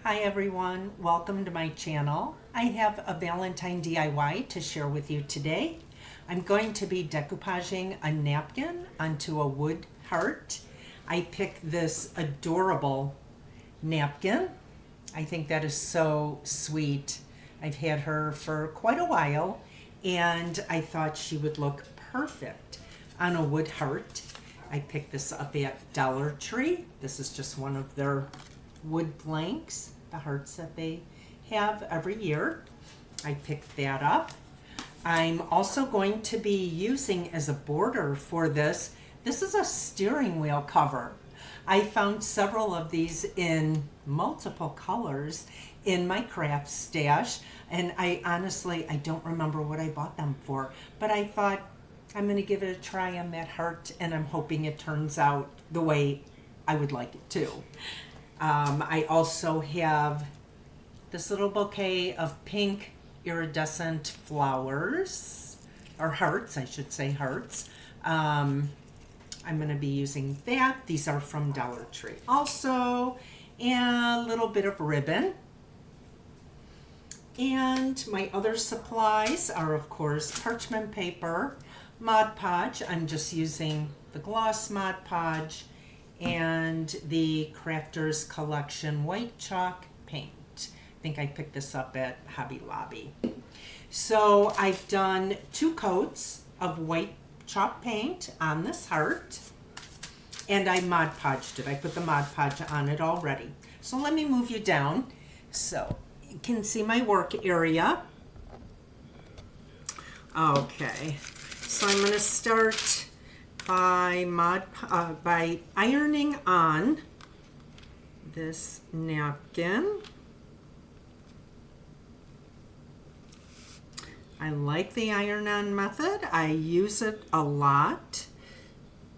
Hi everyone, welcome to my channel. I have a Valentine DIY to share with you today. I'm going to be decoupaging a napkin onto a wood heart. I picked this adorable napkin. I think that is so sweet. I've had her for quite a while and I thought she would look perfect on a wood heart. I picked this up at Dollar Tree. This is just one of their wood blanks, the hearts that they have every year. I picked that up. I'm also going to be using as a border for this. This is a steering wheel cover. I found several of these in multiple colors in my craft stash, and I don't remember what I bought them for, but I thought I'm going to give it a try on that heart, and I'm hoping it turns out the way I would like it to. I also have this little bouquet of pink iridescent flowers, or hearts, I should say hearts. I'm going to be using that. These are from Dollar Tree. Also, a little bit of ribbon. And my other supplies are, of course, parchment paper, Mod Podge. I'm just using the gloss Mod Podge and the Crafters Collection white chalk paint. I think I picked this up at Hobby Lobby. So I've done 2 coats of white chalk paint on this heart, and I Mod Podged it. I put the Mod Podge on it already. So let me move you down so you can see my work area. Okay, so I'm going to start by ironing on this napkin. I like the iron-on method. I use it a lot.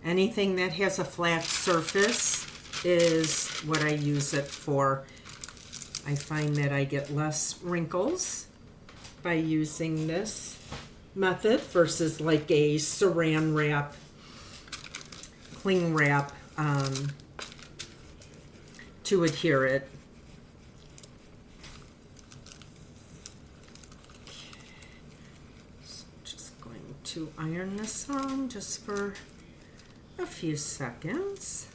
Anything that has a flat surface is what I use it for. I find that I get less wrinkles by using this method versus like a saran wrap, cling wrap to adhere it. So just going to iron this on just for a few seconds.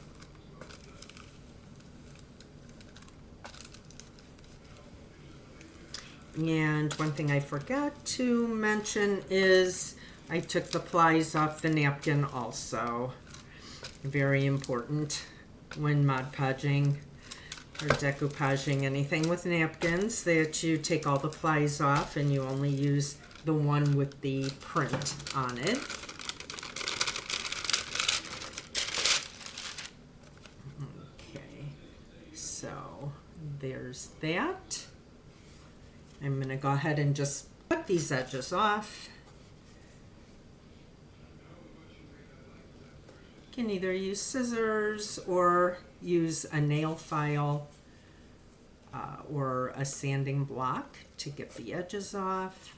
And one thing I forgot to mention is I took the plies off the napkin also. Very important when Mod Podging or decoupaging anything with napkins, that you take all the plies off and you only use the one with the print on it. Okay, so there's that. I'm going to go ahead and just cut these edges off. You can either use scissors or use a nail file or a sanding block to get the edges off.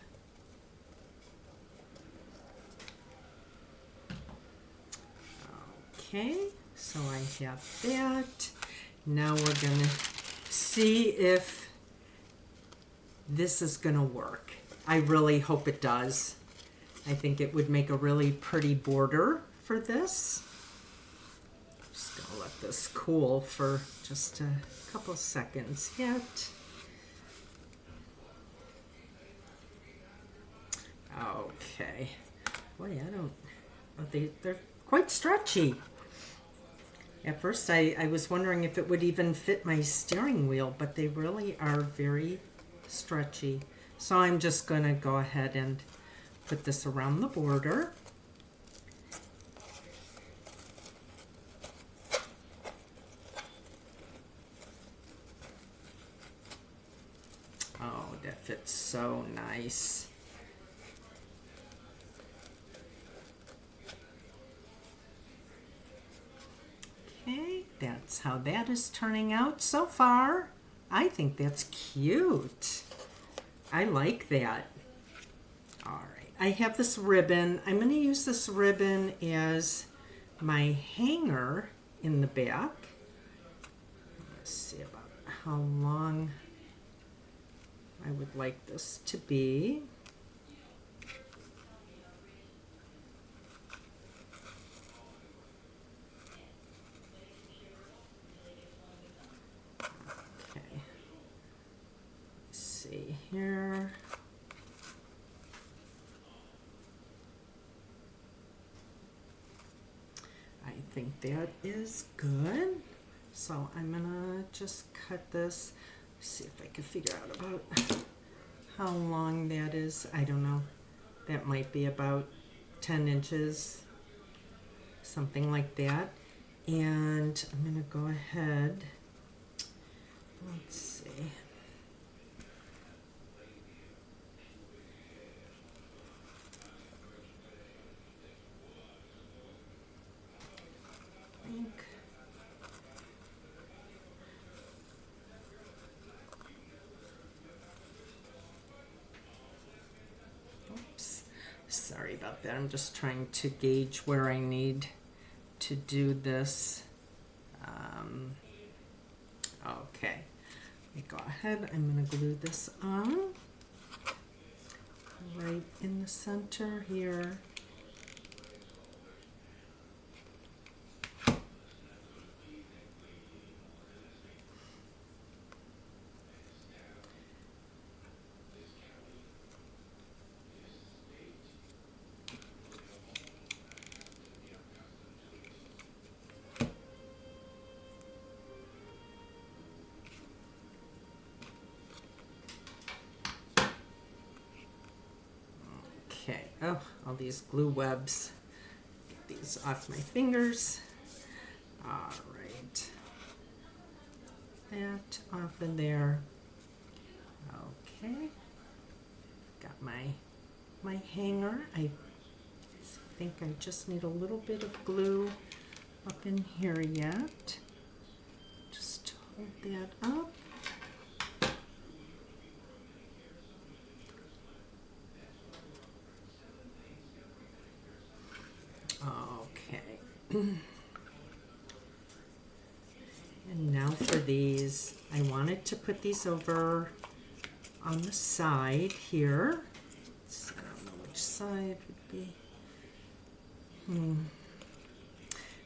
Okay, so I have that. Now we're going to see if this is going to work. I really hope it does. I think it would make a really pretty border for this. Just going to let this cool for just a couple seconds yet. Okay. Boy, they're quite stretchy. At first I was wondering if it would even fit my steering wheel, but they really are very stretchy. So I'm just going to go ahead and put this around the border. Oh, that fits so nice. Okay, that's how that is turning out so far. I think that's cute. I like that. All right, I have this ribbon. I'm going to use this ribbon as my hanger in the back. Let's see about how long I would like this to be. Okay, let's see here. I think that is good. So I'm gonna just cut this, see if I can figure out about how long that is. I don't know. That might be about 10 inches, something like that. And I'm gonna go ahead, let's see. I think oops, sorry about that. I'm just trying to gauge where I need to do this. Okay, let me go ahead. I'm going to glue this on right in the center here. Okay, oh, all these glue webs. Get these off my fingers. All right. That off of there. Okay. Got my hanger. I think I just need a little bit of glue up in here yet. Just hold that up. Okay. And now for these, I wanted to put these over on the side here. So I don't know which side would be.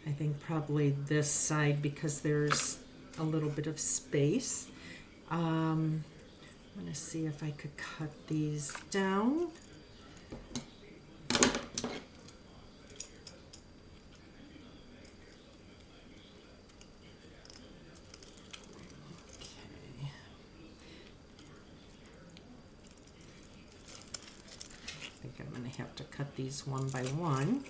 I think probably this side because there's a little bit of space. I'm going to see if I could cut these down. I'm going to have to cut these one by one.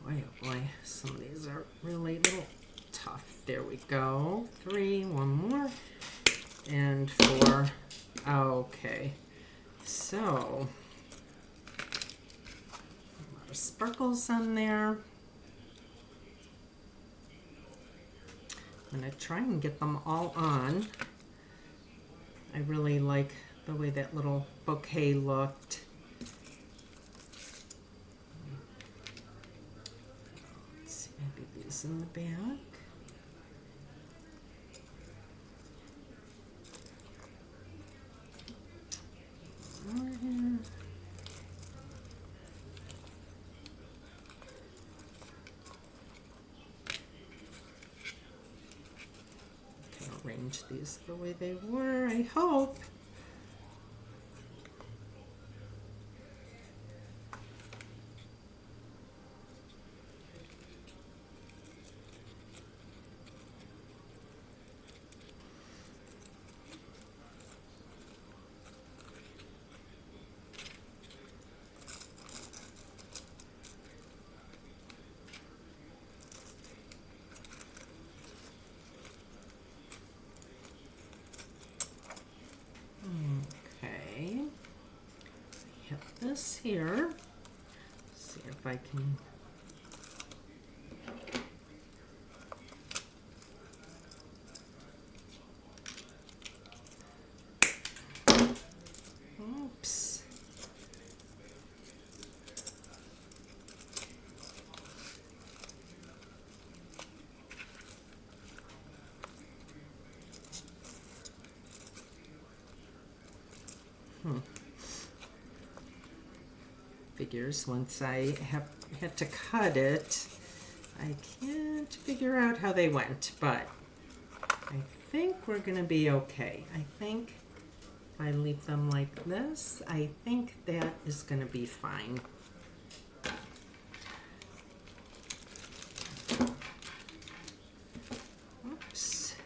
Boy, oh boy, some of these are really little tough. There we go. 3, one more, and 4. Okay, so a lot of sparkles on there. I'm going to try and get them all on. I really like the way that little bouquet looked. In the back. More here. Can arrange these the way they were, I hope. this here. See if I can. Oops. Figures once I had to cut it, I can't figure out how they went, but I think we're gonna be okay. I think if I leave them like this, I think that is gonna be fine. Oops.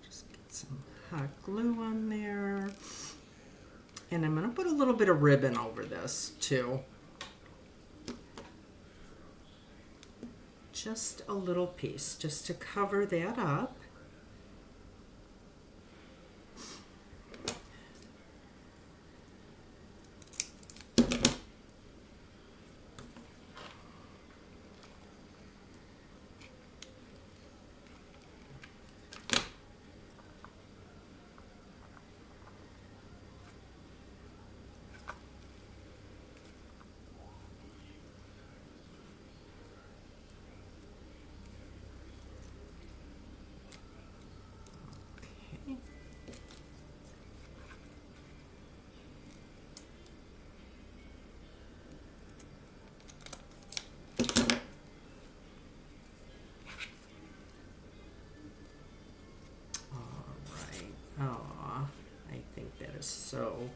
Just get some hot glue on there. And I'm going to put a little bit of ribbon over this too. Just a little piece, just to cover that up. Oh, I think that is so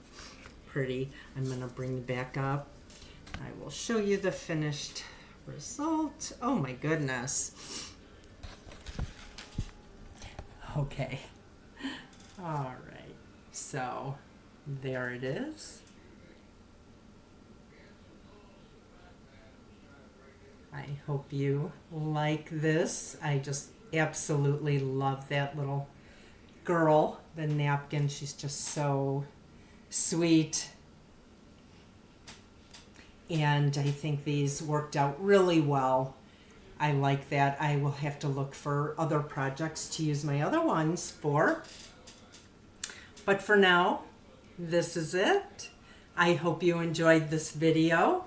pretty. I'm going to bring it back up. I will show you the finished result. Oh my goodness. Okay. All right. So there it is. I hope you like this. I just absolutely love that little girl, the napkin. She's just so sweet. And I think these worked out really well. I like that. I will have to look for other projects to use my other ones for. But for now, this is it. I hope you enjoyed this video.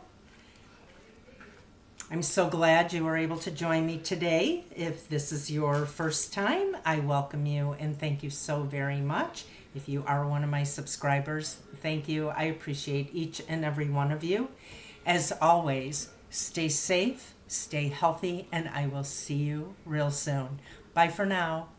I'm so glad you were able to join me today. If this is your first time, I welcome you and thank you so very much. If you are one of my subscribers, thank you. I appreciate each and every one of you. As always, stay safe, stay healthy, and I will see you real soon. Bye for now.